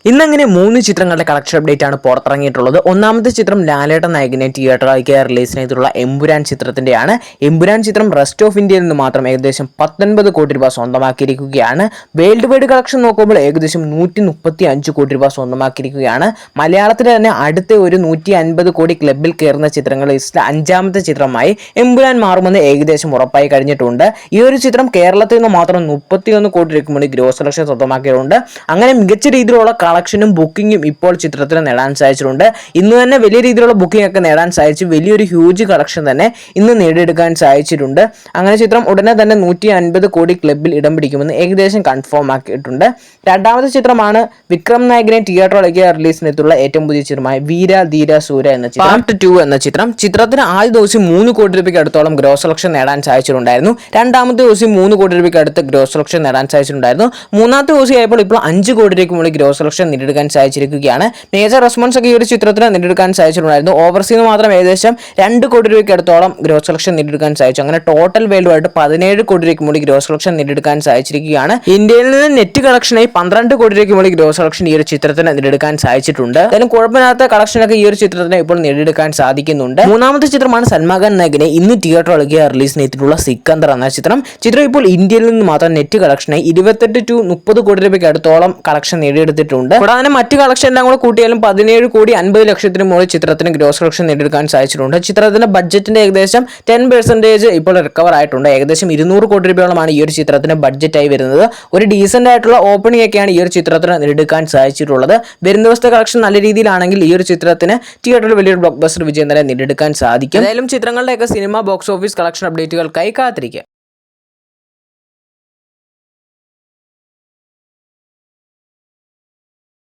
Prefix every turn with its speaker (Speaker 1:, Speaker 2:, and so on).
Speaker 1: ഇന്നങ്ങനെ 3 ചിത്രങ്ങളുടെ collection update ആണ് പുറത്തിറങ്ങിയിട്ടുള്ളത്. ഒന്നാമത്തെ ചിത്രം ലാലേട്ടൻ നായകനെ തിയേറ്ററിലേക്ക് റിലീസിനായിട്ടുള്ള എമ്പുരാൻ ചിത്രത്തിന്റെയാണ്. എമ്പുരാൻ ചിത്രം റെസ്റ്റ് ഓഫ് ഇന്ത്യയിൽ നിന്ന് മാത്രം ഏകദേശം 19 കോടി രൂപ സ്വന്തമാക്കിയിരിക്കുകയാണ്. വേൾഡ് വൈഡ് കളക്ഷൻ നോക്കുമ്പോൾ ഏകദേശം 135 കോടി രൂപ സ്വന്തമാക്കിയിരിക്കുകയാണ്. മലയാളത്തിൽ തന്നെ അടുത്ത ഒരു 150 കോടി ക്ലബിൽ കയറുന്ന ചിത്രങ്ങൾ ലിസ്റ്റിൽ 5ാമത്തെ ചിത്രമായി എമ്പുരാൻ മാറുമെന്ന് ഏകദേശം ഉറപ്പായി കഴിഞ്ഞിട്ടുണ്ട്. ഈ ഒരു ചിത്രം കേരളത്തിൽ നിന്ന് മാത്രം 31 കോടി രൂപയ്ക്ക് മുന്നിൽ ഗ്രോസ് കളക്ഷൻ സ്വന്തമാക്കിയിട്ടുണ്ട്. അങ്ങനെ മികച്ച രീതിയിലുള്ള കളക്ഷനും ബുക്കിങ്ങും ഇപ്പോൾ ചിത്രത്തിന് നേടാൻ സാധിച്ചിട്ടുണ്ട്. ഇന്ന് തന്നെ വലിയ രീതിയിലുള്ള ബുക്കിംഗ് ഒക്കെ നേടാൻ സാധിച്ചു. വലിയൊരു ഹ്യൂജ് കളക്ഷൻ തന്നെ ഇന്ന് നേടിയെടുക്കാൻ സാധിച്ചിട്ടുണ്ട്. അങ്ങനെ ചിത്രം ഉടനെ തന്നെ 150 കോടി ക്ലബിൽ ഇടം പിടിക്കുമെന്ന് ഏകദേശം കൺഫേം ആക്കിയിട്ടുണ്ട്. രണ്ടാമത്തെ ചിത്രമാണ് വിക്രം നായകനെ തിയേറ്ററിലേക്ക് റിലീസിനെത്തുള്ള ഏറ്റവും പുതിയ ചിത്രമായ വീര ധീര സൂര എന്ന ചിത്രം പാർട്ട് 2 എന്ന ചിത്രം. ചിത്രത്തിന് ആദ്യ ദിവസം 3 കോടി രൂപയ്ക്ക് അടുത്തോളം ഗ്രോസ് കളക്ഷൻ നേടാൻ സാധിച്ചിട്ടുണ്ടായിരുന്നു. രണ്ടാമത്തെ ദിവസം 3 കോടി രൂപയ്ക്ക് അടുത്ത് ഗ്രോസ് കളക്ഷൻ നേടാൻ സാധിച്ചിട്ടുണ്ടായിരുന്നു. മൂന്നാമത്തെ ദിവസം ആയപ്പോൾ ഇപ്പോൾ 5 കോടി രൂപയ്ക്ക് മുകളിൽ ഗ്രോസ് കളക്ഷൻ നേടിയെടുക്കാൻ സാധിച്ചിരിക്കുകയാണ്. മേജർ റെസ്പോൺസ് ഒക്കെ ഈ ഒരു ചിത്രത്തിന് നേടിയെടുക്കാൻ സാധിച്ചിട്ടുണ്ടായിരുന്നു. ഓവർസീന്ന് മാത്രം ഏകദേശം 2 കോടി രൂപയ്ക്ക് അടുത്തോളം ഗ്രോസ് കളക്ഷൻ നേടിയെടുക്കാൻ സാധിച്ചു. അങ്ങനെ ടോട്ടൽ വേൾഡുമായിട്ട് 17 കോടി രൂപയ്ക്ക് മുകളിൽ ഗ്രോസ് കളക്ഷൻ നേടിയെടുക്കാൻ സാധിച്ചിരിക്കുകയാണ്. ഇന്ത്യയിൽ നിന്ന് നെറ്റ് കളക്ഷനായി 12 കോടി രൂപയ്ക്ക് മുകളിൽ ഗ്രോസ് കളക്ഷൻ ഈ ഒരു ചിത്രത്തിന് നേടിയെടുക്കാൻ സാധിച്ചിട്ടുണ്ട്. എന്തായാലും കുഴപ്പമില്ലാത്ത കളക്ഷനൊക്കെ ഈ ഒരു ചിത്രത്തിന് ഇപ്പോൾ നേടിയെടുക്കാൻ സാധിക്കുന്നുണ്ട്. മൂന്നാമത്തെ ചിത്രമാണ് സൽമാൻ ഖാൻ നായകനെ ഇന്ന് തിയേറ്ററിലേക്ക് റിലീസിന് എത്തിയിട്ടുള്ള സിക്കന്ദർ എന്ന ചിത്രം. ചിത്രം ഇപ്പോൾ ഇന്ത്യയിൽ നിന്ന് മാത്രം നെറ്റ് കളക്ഷനായി 28 to 30 കോടി രൂപയ്ക്ക് അടുത്തോളം കളക്ഷൻ നേടിയെടുത്തിട്ടുണ്ട്. കൂടാതെ മറ്റ് കളക്ഷൻ എല്ലാം കൂടെ കൂട്ടിയാലും 17 കോടി 50 ലക്ഷത്തിന് മുകളിൽ ചിത്രത്തിന് ഗ്രോസ് കളക്ഷൻ നേടിയെടുക്കാൻ സാധിച്ചിട്ടുണ്ട്. ചിത്രത്തിന്റെ ബഡ്ജറ്റിന്റെ ഏകദേശം 10% ഇപ്പോൾ റിക്കവർ ആയിട്ടുണ്ട്. ഏകദേശം 200 കോടി രൂപയോളമാണ് ഈ ഒരു ചിത്രത്തിന് ബഡ്ജറ്റായി വരുന്നത്. ഒരു ഡീസന്റ് ആയിട്ടുള്ള ഓപ്പണിംഗ് ഒക്കെയാണ് ഈ ഒരു ചിത്രത്തിന് നേടിയെടുക്കാൻ സാധിച്ചിട്ടുള്ളത്. വരുന്ന ദിവസത്തെ കളക്ഷൻ നല്ല രീതിയിലാണെങ്കിൽ ഈ ഒരു ചിത്രത്തിന് തിയേറ്ററിൽ വലിയൊരു ബ്ലോക്ക് ബസ്റ്റർ വിജയം തന്നെ നേടിയെടുക്കാൻ സാധിക്കും. ഏതായാലും ചിത്രങ്ങളുടെയൊക്കെ സിനിമ ബോക്സ് ഓഫീസ് കളക്ഷൻ അപ്ഡേറ്റുകൾക്കായി കാത്തിരിക്കുക.